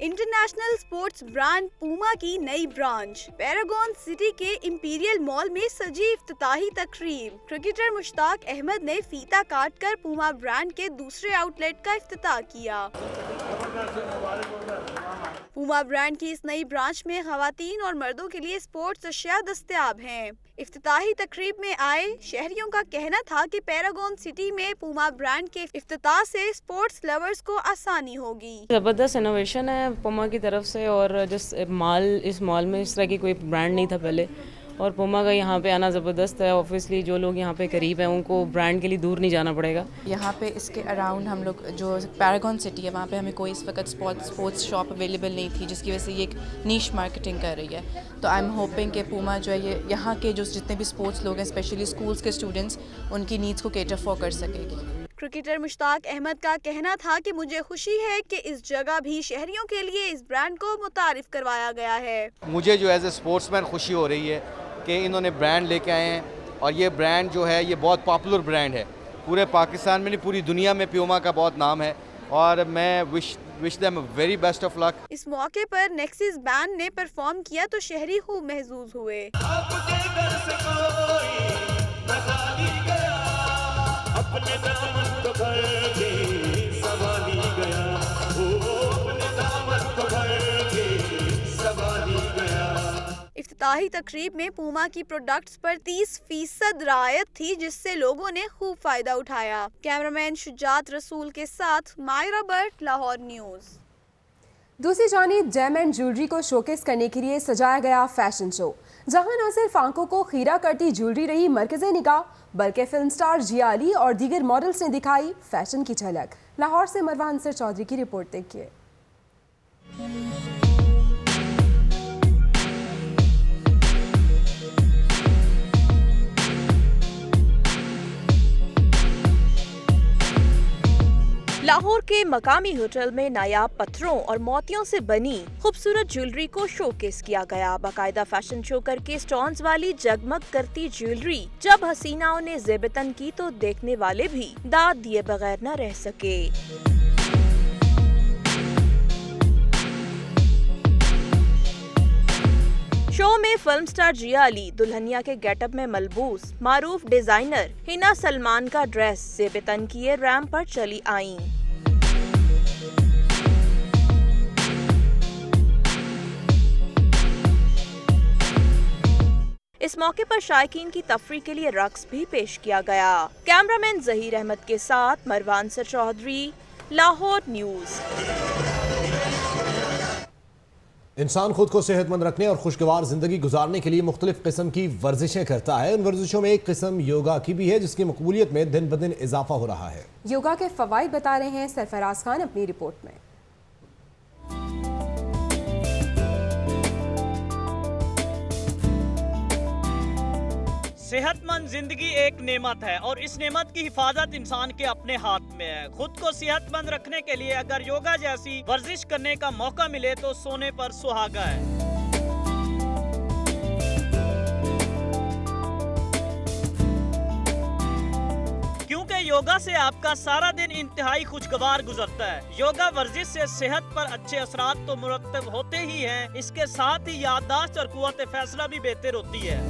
इंटरनेशनल स्पोर्ट्स ब्रांड पूमा की नई ब्रांच पैरागॉन सिटी के इंपीरियल मॉल में सजी इफ्तिताही तकरीब। क्रिकेटर मुश्ताक अहमद ने फीता काटकर पूमा ब्रांड के दूसरे आउटलेट का इफ्तिताह किया। पूमा ब्रांड की इस नई ब्रांच में खवातीन और मर्दों के लिए स्पोर्ट्स अशिया दस्तयाब हैं। इफ्तिताही तकरीब में आए शहरियों का कहना था कि पैरागॉन सिटी में पूमा ब्रांड के इफ्तिताह से स्पोर्ट्स लवर्स को आसानी होगी। ज़बरदस्त इनोवेशन है पूमा की तरफ से, और इस मॉल में इस तरह की कोई ब्रांड नहीं था पहले, और पूमा का यहाँ पे आना ज़बरदस्त है। ऑब्वियसली जो लोग यहाँ पे करीब हैं उनको ब्रांड के लिए दूर नहीं जाना पड़ेगा। यहाँ पे इसके अराउंड हम लोग जो पैरागॉन सिटी है वहाँ पे हमें कोई इस वक्त स्पोर्ट्स शॉप अवेलेबल नहीं थी, जिसकी वजह से ये एक नीश मार्केटिंग कर रही है। तो आई एम होपिंग कि पूमा जो है ये यहाँ के जो जितने भी स्पोर्ट्स लोग हैं, स्पेशली स्कूल्स के स्टूडेंट्स, उनकी नीड्स को केटर फॉर कर सकेगी। क्रिकेटर मुश्ताक अहमद का कहना था कि मुझे खुशी है कि इस जगह भी शहरियों के लिए इस ब्रांड को मुतारिफ करवाया गया है। मुझे जो एज ए स्पोर्ट्समैन खुशी हो रही है कि इन्होंने ब्रांड लेके आए हैं, और ये ब्रांड जो है ये बहुत पॉपुलर ब्रांड है पूरे पाकिस्तान में नहीं पूरी दुनिया में प्यूमा का बहुत नाम है और मैं wish them very best of luck. इस मौके पर नेक्सिस बैंड ने परफॉर्म किया तो शहरी खूब महसूस हुए। इफ्तिताही तकरीब में पूमा की प्रोडक्ट्स पर 30% रियायत थी, जिससे लोगों ने खूब फायदा उठाया। कैमरामैन शुजात रसूल के साथ मायरा बट, लाहौर न्यूज़। दूसरी जानिब जेम एंड ज्वेलरी को शोकेस करने के लिए सजाया गया फैशन शो, जहां न सिर्फ आंखों को खीरा करती ज्वेलरी रही मरकज़े निगाह, बल्कि फिल्म स्टार जिया अली और दीगर मॉडल्स ने दिखाई फैशन की झलक। लाहौर से मरवा अंसर चौधरी की रिपोर्ट देखिए। लाहौर के मकामी होटल में नायाब पत्थरों और मोतियों से बनी खूबसूरत ज्वेलरी को शोकेस किया गया। बाकायदा फैशन शो करके स्टोन्स वाली जगमग करती ज्वेलरी जब हसीनाओं ने ज़ेबतन की तो देखने वाले भी दाद दिए बगैर न रह सके। शो में फिल्म स्टार जिया अली दुल्हनिया के गेटअप में मलबूस मारूफ डिजाइनर हिना सलमान का ड्रेस ज़ेबतन किए रैंप पर चली आईं। इस मौके पर शायकीन की तफरीह के लिए रक्स भी पेश किया गया। कैमरामैन जहीर अहमद के साथ मरवा अंसर चौधरी, लाहौर न्यूज़। इंसान खुद को सेहतमंद रखने और खुशगवार जिंदगी गुजारने के लिए मुख्तलिफ किस्म की वर्जिशें करता है। उन वर्जिशों में एक किस्म योगा की भी है, जिसकी मकबूलियत में दिन ब दिन इजाफा हो रहा है। योगा के फवाइद बता रहे हैं सरफराज खान अपनी रिपोर्ट में। सेहतमंद जिंदगी एक नेमत है और इस नेमत की हिफाजत इंसान के अपने हाथ में है। खुद को सेहतमंद रखने के लिए अगर योगा जैसी वर्जिश करने का मौका मिले तो सोने पर सुहागा है। क्योंकि योगा से आपका सारा दिन इंतहाई खुशगवार गुजरता है। योगा वर्जिश से सेहत पर अच्छे असरात तो मुरतब होते ही हैं, इसके साथ ही याददाश्त और कुव्वत फैसला भी बेहतर होती है।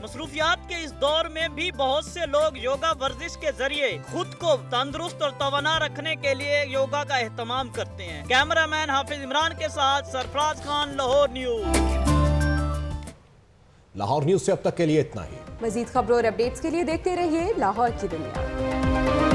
मसरूफियात के इस दौर में भी बहुत से लोग योगा वर्जिश के जरिए खुद को तंदुरुस्त और तवाना रखने के लिए योगा का एहतमाम करते हैं। कैमरामैन हाफिज इमरान के साथ सरफराज खान, लाहौर न्यूज़। लाहौर न्यूज़ से अब तक के लिए इतना ही। मजीद खबरों और अपडेट्स के लिए देखते रहिए लाहौर की दुनिया।